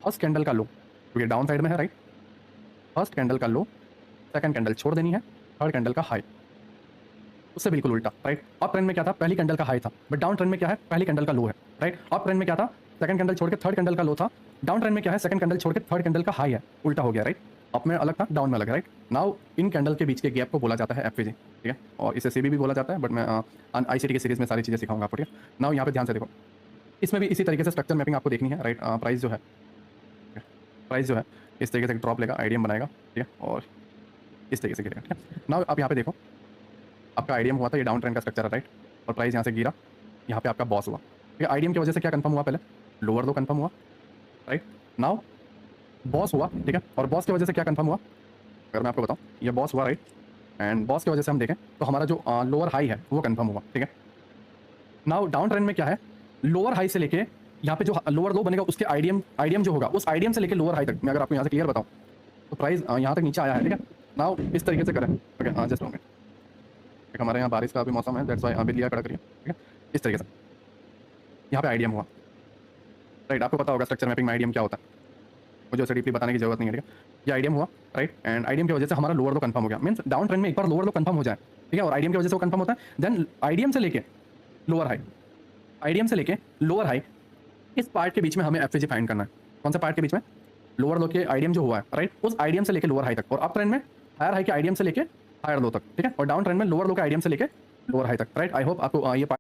First candle का लो, क्योंकि down side में है राइट, फर्स्ट कैंडल का लो, सेकंड कैंडल छोड़ देनी है, थर्ड कैंडल का हाई, उससे बिल्कुल उल्टा राइट। अप ट्रेंड में क्या था, पहली कैंडल का हाई था, बट डाउन ट्रेंड में क्या है, पहली कैंडल का लो है राइट। अप ट्रेंड में क्या था, सेकंड कैंडल छोड़ के थर्ड कैंडल का लो था, डाउन ट्रेंड में क्या है, सेकंड कैंडल छोड़ के थर्ड कैंडल का हाई है, उल्टा हो गया राइट। अप में अलग था, डाउन में अलग है राइट। नाउ इन कैंडल के बीच के गैप को बोला जाता है एफवीजी, ठीक है, और इसे सीबी भी बोला जाता है, बट मैं आईसीटी के सीरीज में सारी चीज़ें सिखाऊंगा आपको, ठीक है। नाउ यहाँ पे ध्यान से देखो, इसमें भी इसी तरीके से स्ट्रक्चर मैपिंग आपको देखनी है राइट। प्राइस जो है, प्राइस जो है इस तरीके से ड्रॉप लेगा, आईडीएम बनाएगा, ठीक है, और इस तरीके से गिरेगा, ठीक है। नाउ आप यहाँ पे देखो, आपका आईडीएम हुआ था, ये डाउन ट्रेंड का स्ट्रक्चर है राइट, और प्राइस यहाँ से गिरा, यहाँ पे आपका बॉस हुआ, ठीक है। आईडीएम की वजह से क्या कंफर्म हुआ, पहले लोअर लो कंफर्म हुआ राइट। नाउ बॉस हुआ, ठीक है, और बॉस की वजह से क्या कंफर्म हुआ, अगर मैं आपको बताऊँ, ये बॉस हुआ राइट, एंड बॉस की वजह से हम देखें तो हमारा जो लोअर हाई है वो कंफर्म हुआ, ठीक है। नाउ डाउन ट्रेंड में क्या है, लोअर हाई से लेके यहाँ पे जो लोअर लो बनेगा उसके आईडीएम जो होगा, उस आईडीएम से लेके लोअर हाई तक मैं अगर आपको यहाँ से क्लियर बताऊँ तो प्राइस यहाँ तक नीचे आया है, ठीक है। नाउ इस तरीके से करें, ओके, हाँ जस्ट होंगे, ठीक, हमारे यहाँ बारिश का भी मौसम है, दैट्स वाई अभी लिया कड़ा करिए, ठीक है। इस तरीके से यहाँ पे आईडीएम हुआ राइट, आपको पता होगा स्ट्रक्चर मैपिंग में आईडीएम क्या होता है, मुझे उसे डीपली बताने की जरूरत नहीं है, ठीक है। ये आईडीएम हुआ राइट, एंड आईडीएम की वजह से हमारा लोअर लो कंफर्म हो गया, मींस डाउन ट्रेंड में एक बार लोअर लो कंफर्म हो जाए, ठीक है, और आईडीएम की वजह से वो कंफर्म होता है, देन आईडीएम से लेके लोअर हाई, आईडीएम से लेके लोअर हाई, इस पार्ट के बीच में हमें एफवीजी फाइंड करना है। कौन सा पार्ट के बीच में, लोअर लो के आईडीएम जो हुआ है राइट, उस आईडीएम से लेके लोअर हाई तक, और अप ट्रेंड में हायर हाई के आईडीएम से लेके हायर लो तक, ठीक है, और डाउन ट्रेंड में लोअर लो के आईडीएम से लेके लोअर हाई तक राइट। आई होप आपको ये